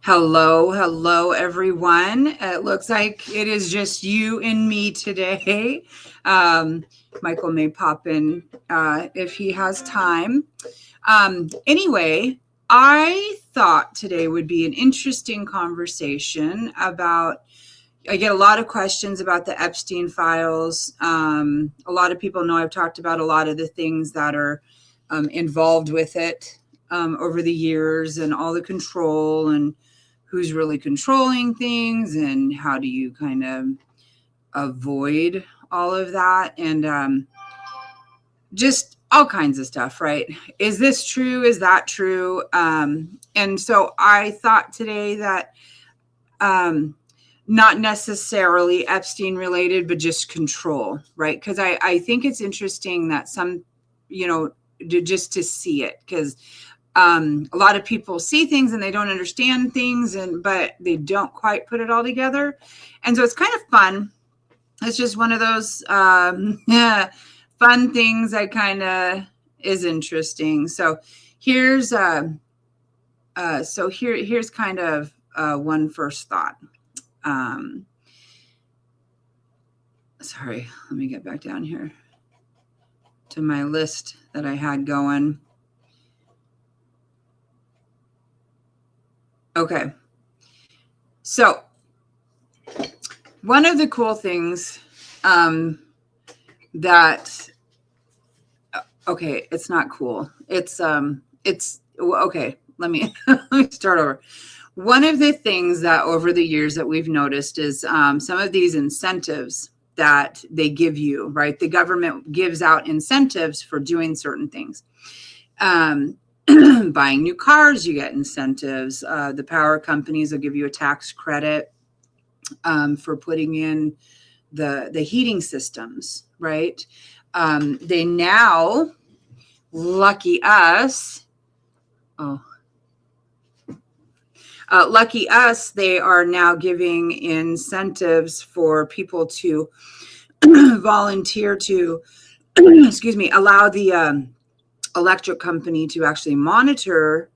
Hello, everyone. It looks like it is just you and me today. Um, Michael may pop in if he has time. Anyway, I thought today would be an interesting conversation about. I get a lot of questions about the Epstein files. A lot of people know I've talked about a lot of the things that are involved with it over the years and all the control and who's really controlling things and how do you kind of avoid all of that and just all kinds of stuff, right? Is this true? Is that true? And so I thought today that not necessarily Epstein related, but just control, right? Because I think it's interesting that some, just to see it, because a lot of people see things and they don't understand things, but they don't quite put it all together. And so it's kind of fun. It's just one of those fun things that kind of is interesting. So here's here's kind of one first thought. Sorry, let me get back down here to my list that I had going. Okay. So one of the cool things it's not cool. It's okay. Let me start over. One of the things that over the years that we've noticed is some of these incentives that they give you, right? The government gives out incentives for doing certain things. Buying new cars, you get incentives. The power companies will give you a tax credit for putting in the heating systems, right? They now, lucky us, they are now giving incentives for people to volunteer to, allow the electric company to actually monitor,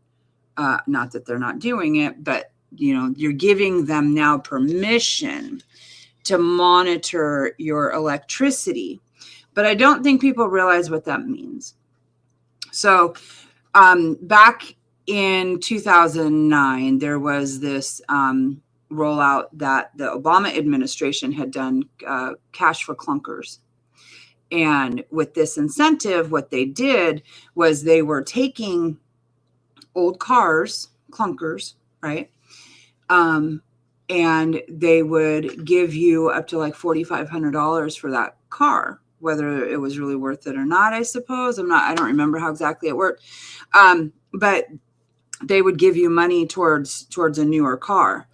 not that they're not doing it, but you're giving them now permission to monitor your electricity. But I don't think people realize what that means. So back in 2009, there was this rollout that the Obama administration had done, cash for clunkers. And with this incentive, what they did was they were taking old cars, clunkers, right? And they would give you up to like $4,500 for that car, whether it was really worth it or not, I suppose. I don't remember how exactly it worked. But they would give you money towards a newer car.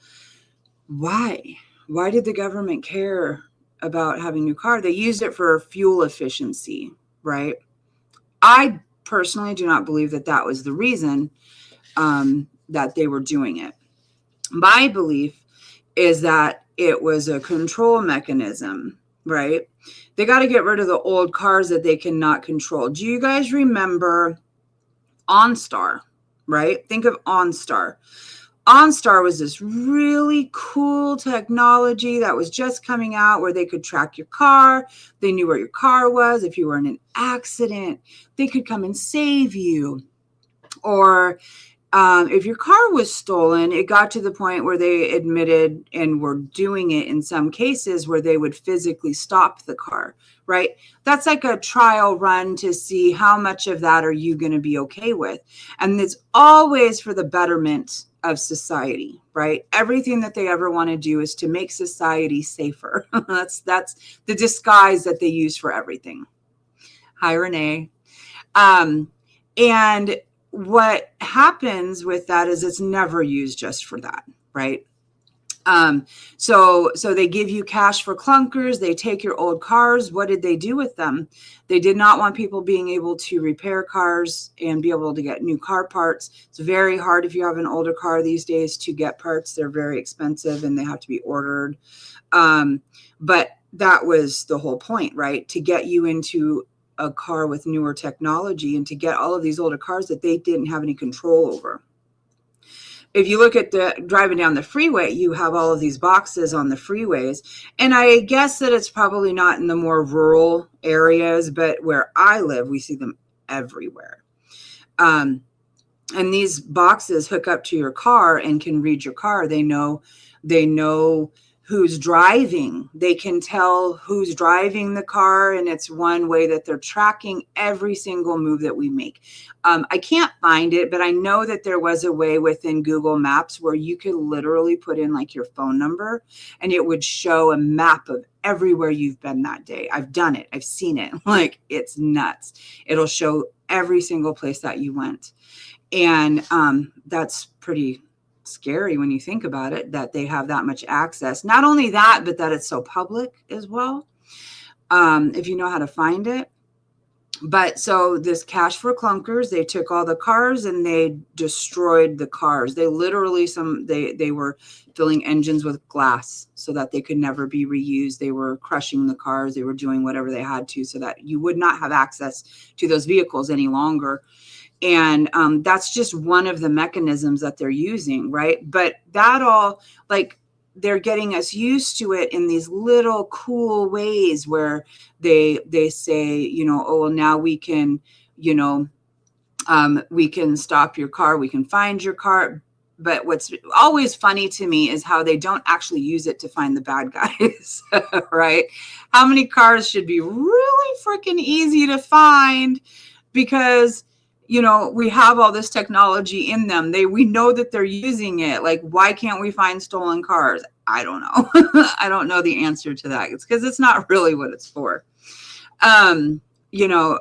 Why? Why did the government care about having a new car? They used it for fuel efficiency, right? I personally do not believe that was the reason that they were doing it. My belief is that it was a control mechanism, right? They got to get rid of the old cars that they cannot control. Do you guys remember OnStar, right? Think of OnStar. OnStar was this really cool technology that was just coming out where they could track your car. They knew where your car was. If you were in an accident, they could come and save you. Or if your car was stolen, it got to the point where they admitted and were doing it in some cases where they would physically stop the car, right? That's like a trial run to see how much of that are you going to be okay with. And it's always for the betterment of society, right? Everything that they ever want to do is to make society safer. That's the disguise that they use for everything. Hi, Renee. And what happens with that is it's never used just for that, right? So they give you cash for clunkers. They take your old cars. What did they do with them? They did not want people being able to repair cars and be able to get new car parts. It's very hard if you have an older car these days to get parts. They're very expensive and they have to be ordered. But that was the whole point, right? To get you into a car with newer technology and to get all of these older cars that they didn't have any control over. if you look at the driving down the freeway, you have all of these boxes on the freeways. And I guess that it's probably not in the more rural areas, but where I live, we see them everywhere. And these boxes hook up to your car and can read your car. They know who's driving. They can tell who's driving the car, and it's one way that they're tracking every single move that we make. I can't find it, but I know that there was a way within Google Maps where you could literally put in like your phone number and it would show a map of everywhere you've been that day. I've done it. I've seen it. Like, it's nuts. It'll show every single place that you went. And that's pretty scary when you think about it, that they have that much access. Not only that, but that it's so public as well, if you know how to find it. But so this Cash for Clunkers, they took all the cars and they destroyed the cars. They literally, they were filling engines with glass so that they could never be reused. They were crushing the cars. They were doing whatever they had to so that you would not have access to those vehicles any longer. And that's just one of the mechanisms that they're using, right? But that all, like, they're getting us used to it in these little cool ways where they say, you know, oh, well, now we can, you know, we can stop your car, we can find your car. But what's always funny to me is how they don't actually use it to find the bad guys, right? How many cars should be really freaking easy to find because, you know, we have all this technology in them. We know that they're using it. Like, why can't we find stolen cars? I don't know. I don't know the answer to that. It's because it's not really what it's for. You know,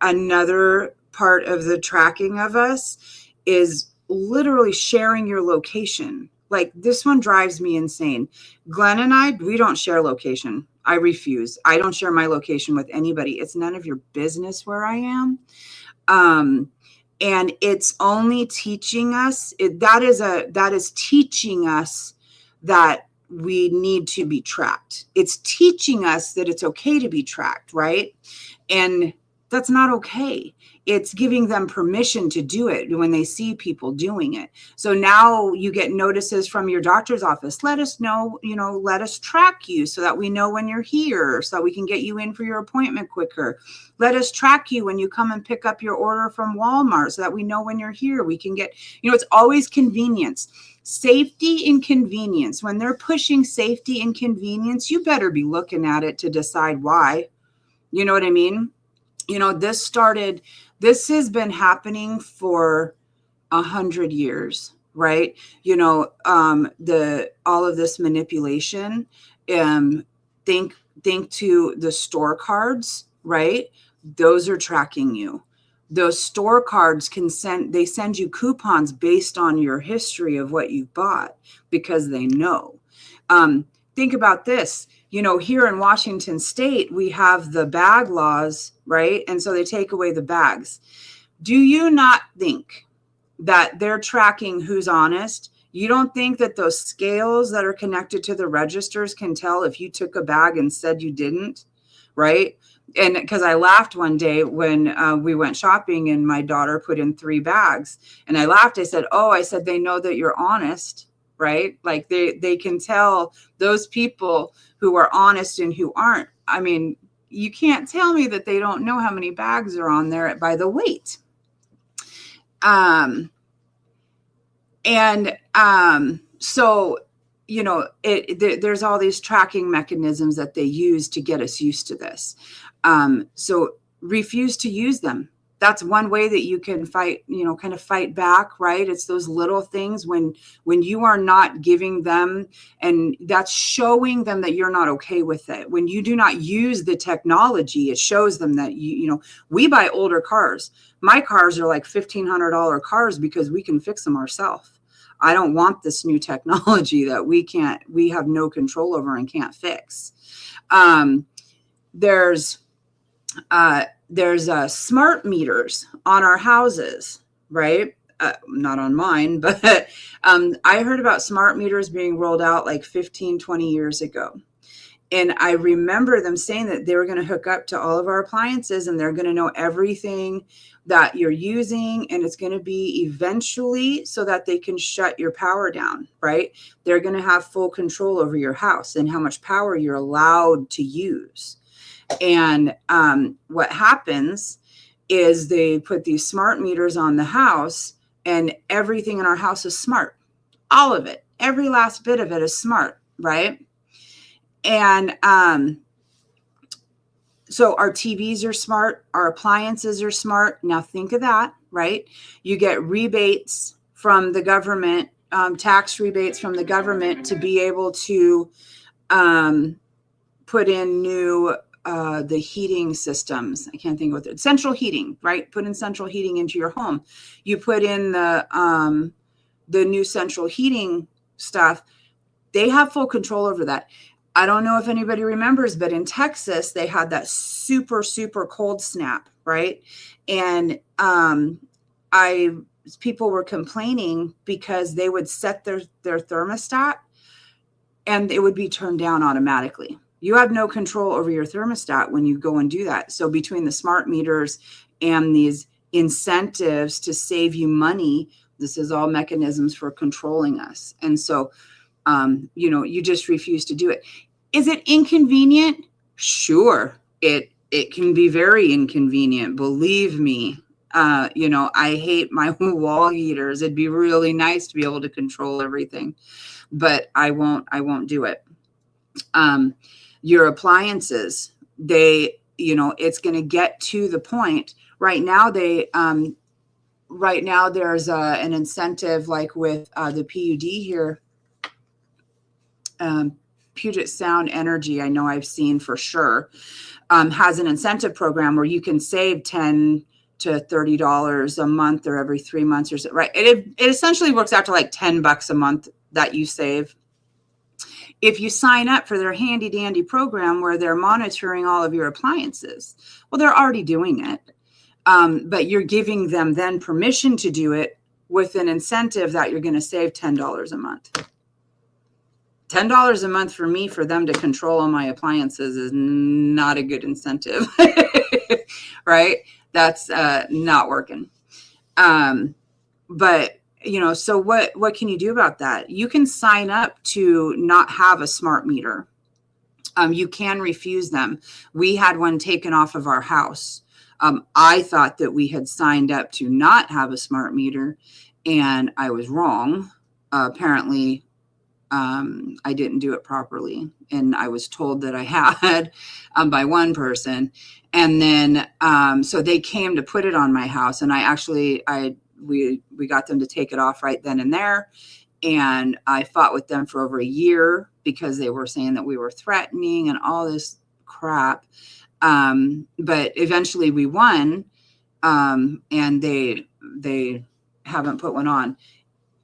another part of the tracking of us is literally sharing your location. Like, this one drives me insane. Glenn and I, we don't share location. I refuse. I don't share my location with anybody. It's none of your business where I am. And it's only teaching us, that is teaching us that we need to be tracked. It's teaching us that it's okay to be tracked, right? And that's not okay. It's giving them permission to do it when they see people doing it. So now you get notices from your doctor's office. Let us know, you know, let us track you so that we know when you're here, so that we can get you in for your appointment quicker. Let us track you when you come and pick up your order from Walmart so that we know when you're here. We can get, you know, it's always convenience. Safety and convenience. When they're pushing safety and convenience, you better be looking at it to decide why. You know what I mean? You know, this has been happening for 100 years, right? You know, all of this manipulation, think to the store cards, right? Those are tracking you. Those store cards they send you coupons based on your history of what you bought because they know. Think about this. You know, here in Washington State, we have the bag laws, right? And so they take away the bags. Do you not think that they're tracking who's honest? You don't think that those scales that are connected to the registers can tell if you took a bag and said you didn't, right? And because I laughed one day when we went shopping and my daughter put in 3 bags and I laughed. I said, they know that you're honest, right? Like they can tell those people who are honest and who aren't. I mean, you can't tell me that they don't know how many bags are on there by the weight. So, you know, there's all these tracking mechanisms that they use to get us used to this. So refuse to use them. That's one way that you can fight, you know, kind of fight back, right? It's those little things when you are not giving them, and that's showing them that you're not okay with it. When you do not use the technology, it shows them that, you know, we buy older cars. My cars are like $1,500 cars because we can fix them ourselves. I don't want this new technology that we have no control over and can't fix. There's smart meters on our houses, right? Not on mine, but I heard about smart meters being rolled out like 15, 20 years ago. And I remember them saying that they were going to hook up to all of our appliances and they're going to know everything that you're using. And it's going to be eventually so that they can shut your power down, right? They're going to have full control over your house and how much power you're allowed to use. And what happens is they put these smart meters on the house, and everything in our house is smart. All of it, every last bit of it is smart, right? And so our TVs are smart, our appliances are smart. Now think of that, right? You get rebates from the government, tax rebates from the government to be able to put in new the heating systems. I can't think of it. Central heating, right? Put in central heating into your home. You put in the new central heating stuff. They have full control over that. I don't know if anybody remembers, but in Texas, they had that super, super cold snap, right? And people were complaining because they would set their thermostat and it would be turned down automatically. You have no control over your thermostat when you go and do that. So between the smart meters and these incentives to save you money, this is all mechanisms for controlling us. And so, you just refuse to do it. Is it inconvenient? Sure. It can be very inconvenient. Believe me. I hate my wall heaters. It'd be really nice to be able to control everything, but I won't do it. Your appliances, it's going to get to the point right now. Right now there's an incentive like with the PUD here, Puget Sound Energy, I know I've seen for sure, has an incentive program where you can save $10 to $30 a month or every 3 months or so, right? It essentially works out to like $10 a month that you save if you sign up for their handy dandy program where they're monitoring all of your appliances. Well, they're already doing it, but you're giving them then permission to do it with an incentive that you're going to save $10 a month. $10 a month for me, for them to control all my appliances is not a good incentive, right? That's not working. But, so what can you do about that? You can sign up to not have a smart meter. You can refuse them. We had one taken off of our house. I thought that we had signed up to not have a smart meter, and I was wrong. Apparently, I didn't do it properly, and I was told that I had by one person. And then so they came to put it on my house, and we got them to take it off right then and there. And I fought with them for over a year because they were saying that we were threatening and all this crap. But eventually we won, and they haven't put one on.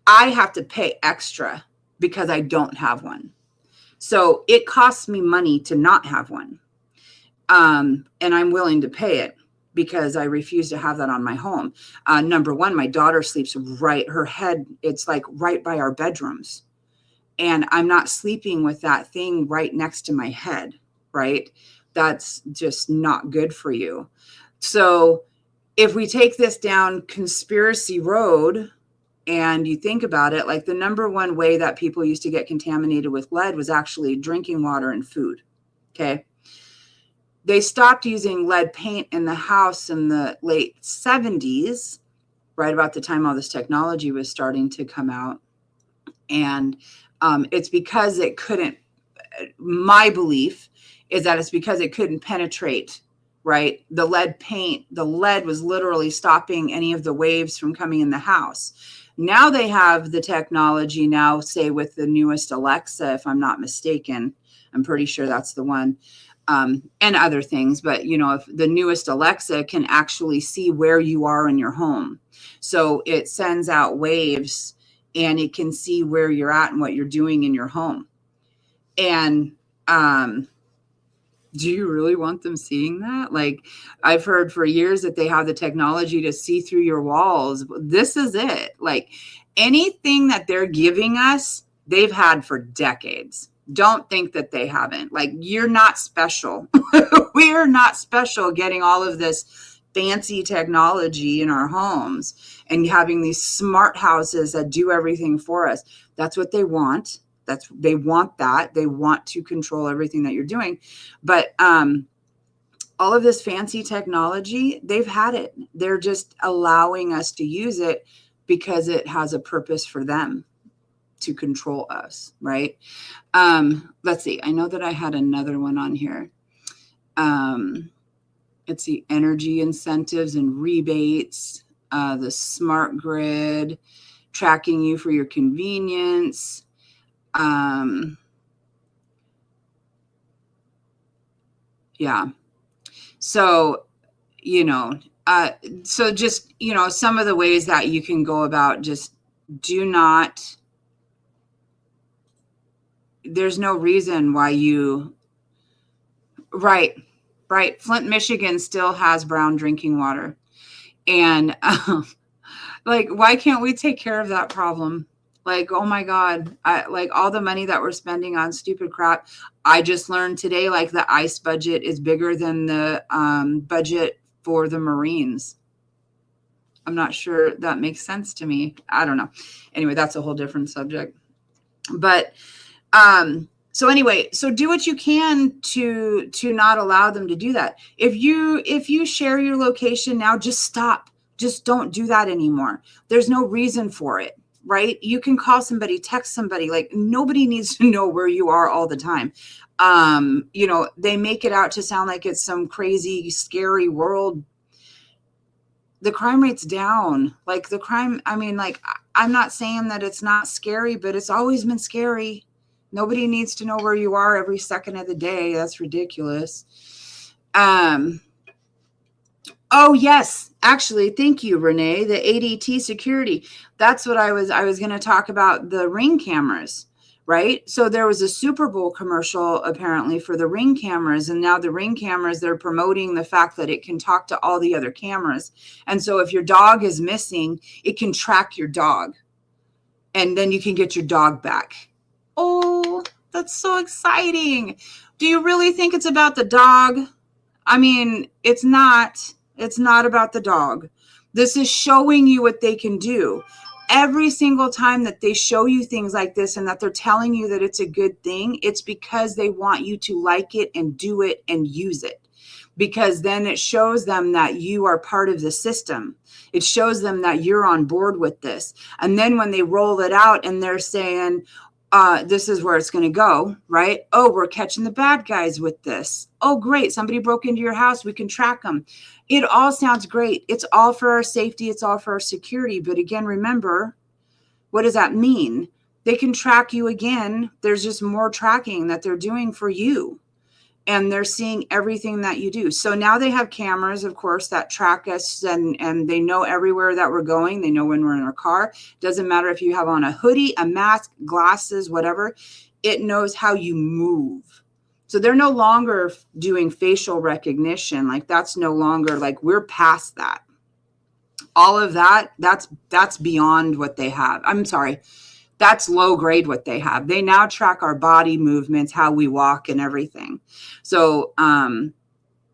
I have to pay extra because I don't have one. So it costs me money to not have one. And I'm willing to pay it because I refuse to have that on my home. Number one, my daughter sleeps her head, it's like right by our bedrooms. And I'm not sleeping with that thing right next to my head, right? That's just not good for you. So if we take this down conspiracy road, and you think about it, like the number one way that people used to get contaminated with lead was actually drinking water and food. Okay. They stopped using lead paint in the house in the late 70s, right about the time all this technology was starting to come out. And it's because it couldn't, my belief is that it's because it couldn't penetrate, right? The lead paint, the lead was literally stopping any of the waves from coming in the house. Now they have the technology now, say with the newest Alexa, if I'm not mistaken, I'm pretty sure that's the one, and other things. But, if the newest Alexa can actually see where you are in your home. So it sends out waves and it can see where you're at and what you're doing in your home. And do you really want them seeing that? Like, I've heard for years that they have the technology to see through your walls. This is it. Like, anything that they're giving us, they've had for decades. Don't think that they haven't. Like, you're not special. We're not special getting all of this fancy technology in our homes and having these smart houses that do everything for us. That's what they want. They want that. They want to control everything that you're doing. But all of this fancy technology, they've had it. They're just allowing us to use it because it has a purpose for them to control us, right? Let's see. I know that I had another one on here. It's the energy incentives and rebates, the smart grid, tracking you for your convenience. Yeah. So, so just, some of the ways that you can go about, just do not, there's no reason why right. Flint, Michigan still has brown drinking water. And like, why can't we take care of that problem? Like, oh my God, like all the money that we're spending on stupid crap. I just learned today, like the ICE budget is bigger than the budget for the Marines. I'm not sure that makes sense to me. I don't know. Anyway, that's a whole different subject. But so anyway, so do what you can to not allow them to do that. If you share your location now, just stop. Just don't do that anymore. There's no reason for it, right? You can call somebody, text somebody. Like, nobody needs to know where you are all the time. They make it out to sound like it's some crazy, scary world. The crime rate's down. Like, the crime, I mean, like, I'm not saying that it's not scary, but it's always been scary. Nobody needs to know where you are every second of the day. That's ridiculous. Oh, yes. Actually, thank you, Renee. The ADT security. That's what I was going to talk about, the Ring cameras, right? So there was a Super Bowl commercial apparently for the Ring cameras. And now the Ring cameras, they're promoting the fact that it can talk to all the other cameras. And so if your dog is missing, it can track your dog. And then you can get your dog back. Oh, that's so exciting. Do you really think it's about the dog? I mean, it's not. It's not about the dog. This is showing you what they can do. Every single time that they show you things like this and that they're telling you that it's a good thing, it's because they want you to like it and do it and use it. Because then it shows them that you are part of the system. It shows them that you're on board with this. And then when they roll it out and they're saying, this is where it's going to go, right? Oh, we're catching the bad guys with this. Oh, great. Somebody broke into your house. We can track them. It all sounds great. It's all for our safety. It's all for our security. But again, remember, what does that mean? They can track you again. There's just more tracking that they're doing for you. And they're seeing everything that you do. So now they have cameras, of course, that track us and they know everywhere that we're going. They know when we're in our car. Doesn't matter if you have on a hoodie, a mask, glasses, whatever. It knows how you move. So they're no longer doing facial recognition. Like, that's no longer, like, we're past that. All of that, that's beyond what they have. I'm sorry. That's low grade what they have. They now track our body movements, how we walk and everything. So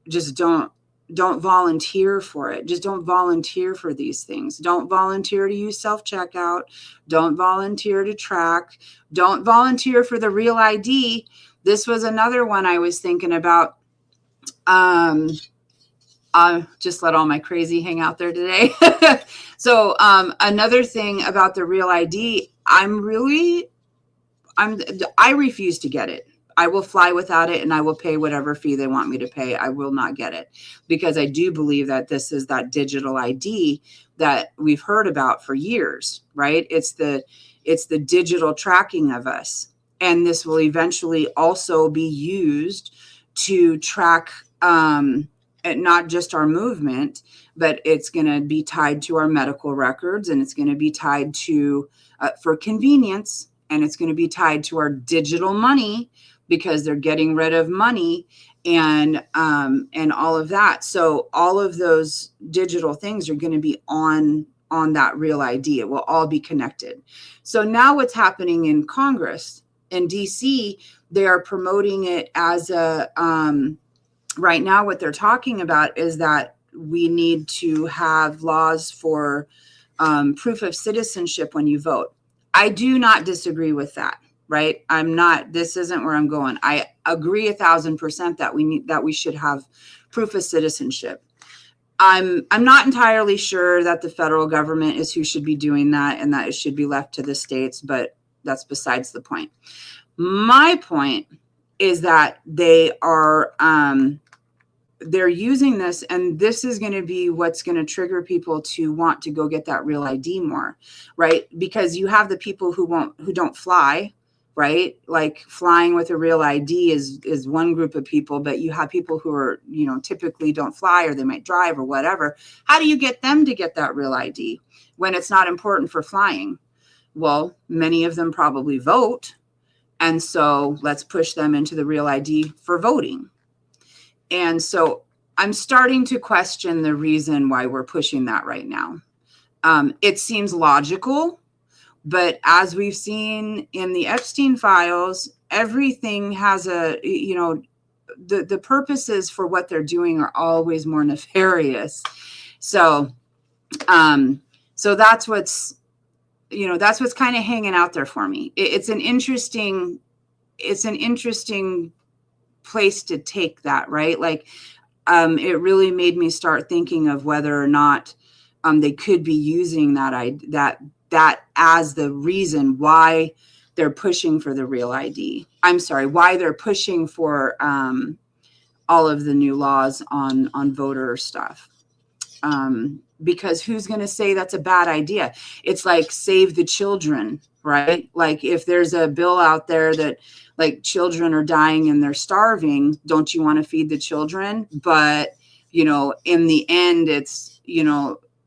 just don't volunteer for it. Just don't volunteer for these things. Don't volunteer to use self-checkout. Don't volunteer to track. Don't volunteer for the Real ID. This was another one I was thinking about. Just let all my crazy hang out there today. So another thing about the Real ID, I refuse to get it. I will fly without it and I will pay whatever fee they want me to pay. I will not get it because I do believe that this is that digital ID that we've heard about for years, right? It's the digital tracking of us. And this will eventually also be used to track not just our movement, but it's going to be tied to our medical records, and it's going to be tied to for convenience, and it's going to be tied to our digital money because they're getting rid of money and all of that. So all of those digital things are going to be on that Real ID. It will all be connected. So now what's happening in Congress In DC, they are promoting it as a, right now what they're talking about is that we need to have laws for proof of citizenship when you vote. I do not disagree with that, right? This isn't where I'm going. I agree 1,000% that we should have proof of citizenship. I'm not entirely sure that the federal government is who should be doing that and that it should be left to the states, but that's besides the point. My point is that they're using this, and this is going to be what's going to trigger people to want to go get that real ID more, right? Because you have the people who don't fly, right? Like flying with a real ID is one group of people, but you have people who are, typically don't fly, or they might drive or whatever. How do you get them to get that real ID when it's not important for flying? Well, many of them probably vote. And so let's push them into the real ID for voting. And so I'm starting to question the reason why we're pushing that right now. It seems logical, but as we've seen in the Epstein files, everything has the purposes for what they're doing are always more nefarious. So that's what's kind of hanging out there for me. It's an interesting place to take that, right? Like, it really made me start thinking of whether or not they could be using that as the reason why they're pushing for the real ID. I'm sorry, why they're pushing for all of the new laws on voter stuff. Because who's going to say that's a bad idea? It's like save the children, right? Like if there's a bill out there that like children are dying and they're starving, don't you want to feed the children? But, in the end, it's,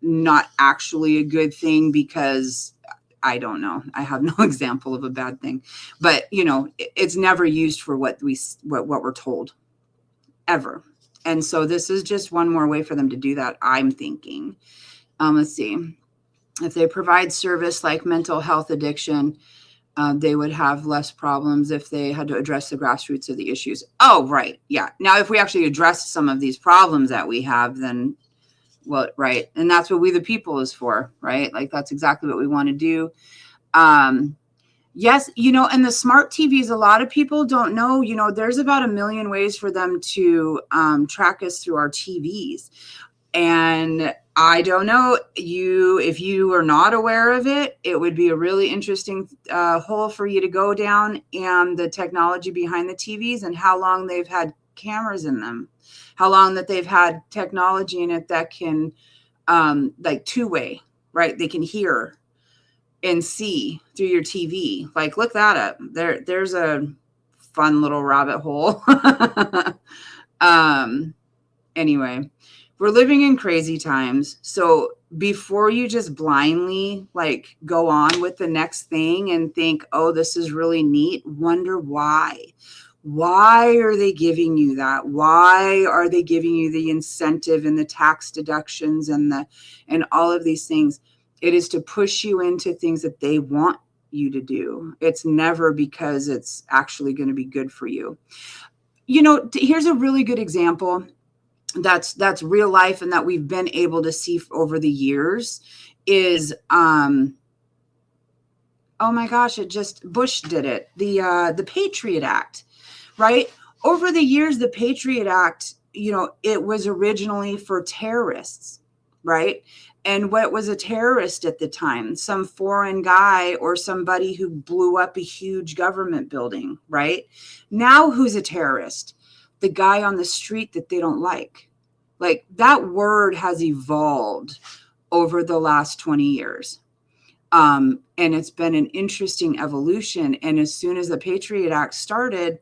not actually a good thing because I don't know. I have no example of a bad thing, but it's never used for what we're told ever. And so this is just one more way for them to do that, I'm thinking. Let's see. If they provide service like mental health addiction, they would have less problems if they had to address the grassroots of the issues. Oh, right. Yeah. Now, if we actually address some of these problems that we have, then, well, right. And that's what We the People is for, right? Like, that's exactly what we want to do. Yes, and the smart TVs, a lot of people don't know, there's about 1 million ways for them to track us through our TVs. And I don't know, if you are not aware of it, it would be a really interesting hole for you to go down, and the technology behind the TVs and how long they've had cameras in them, how long that they've had technology in it that can like two-way, right? They can hear and see through your TV. Like, look that up. There's a fun little rabbit hole. Anyway, we're living in crazy times. So before you just blindly like go on with the next thing and think, oh, this is really neat, wonder why. Why are they giving you that? Why are they giving you the incentive and the tax deductions and all of these things? It is to push you into things that they want you to do. It's never because it's actually going to be good for you. Here's a really good example that's real life and that we've been able to see over the years is, oh my gosh, Bush did it. The Patriot Act, right? Over the years, the Patriot Act, it was originally for terrorists, right? And what was a terrorist at the time? Some foreign guy or somebody who blew up a huge government building, right? Now who's a terrorist? The guy on the street that they don't like. Like, that word has evolved over the last 20 years. And it's been an interesting evolution. And as soon as the Patriot Act started,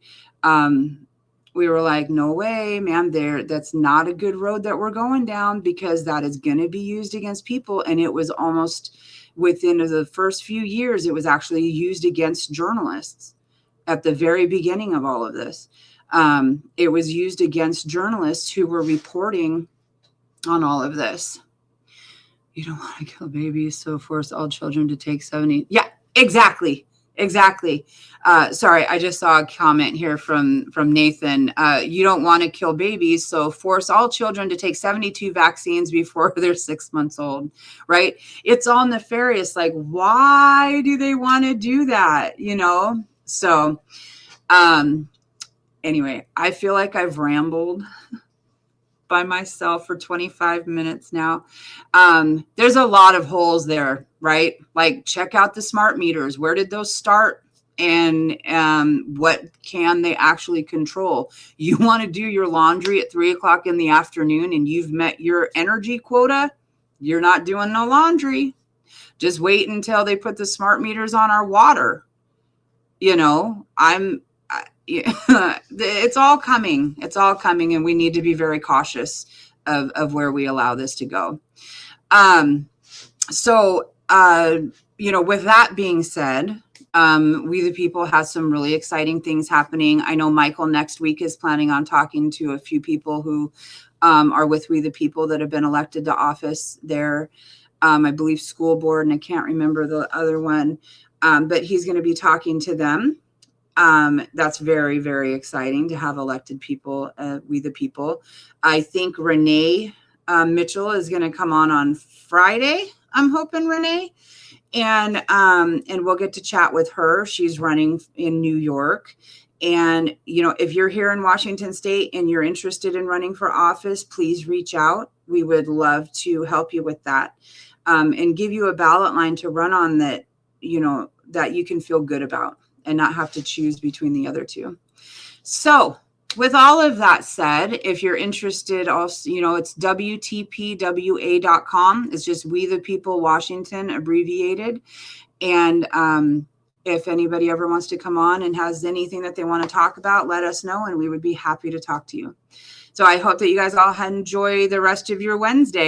we were like, no way, man, that's not a good road that we're going down, because that is going to be used against people. And it was almost within the first few years, it was actually used against journalists at the very beginning of all of this. It was used against journalists who were reporting on all of this. You don't want to kill babies, so force all children to take 70. Yeah, exactly. Exactly. Sorry, I just saw a comment here from Nathan. You don't want to kill babies, so force all children to take 72 vaccines before they're 6 months old, right? It's all nefarious. Like, why do they want to do that? So anyway, I feel like I've rambled by myself for 25 minutes now. There's a lot of holes there, right? Like, check out the smart meters. Where did those start? And what can they actually control? You want to do your laundry at 3 o'clock in the afternoon and you've met your energy quota, you're not doing no laundry. Just wait until they put the smart meters on our water. It's all coming. It's all coming, and we need to be very cautious of where we allow this to go. With that being said, We the People has some really exciting things happening. I know Michael next week is planning on talking to a few people who are with We the People that have been elected to office there. I believe school board, and I can't remember the other one, but he's going to be talking to them. That's very, very exciting to have elected people, We the People. I think Renee Mitchell is going to come on Friday. I'm hoping, Renee. And we'll get to chat with her. She's running in New York. And, if you're here in Washington State and you're interested in running for office, please reach out. We would love to help you with that, and give you a ballot line to run on that you can feel good about and not have to choose between the other two. So with all of that said, if you're interested, also, it's WTPWA.com. It's just We the People Washington abbreviated. And if anybody ever wants to come on and has anything that they want to talk about, let us know, and we would be happy to talk to you. So I hope that you guys all enjoy the rest of your Wednesday.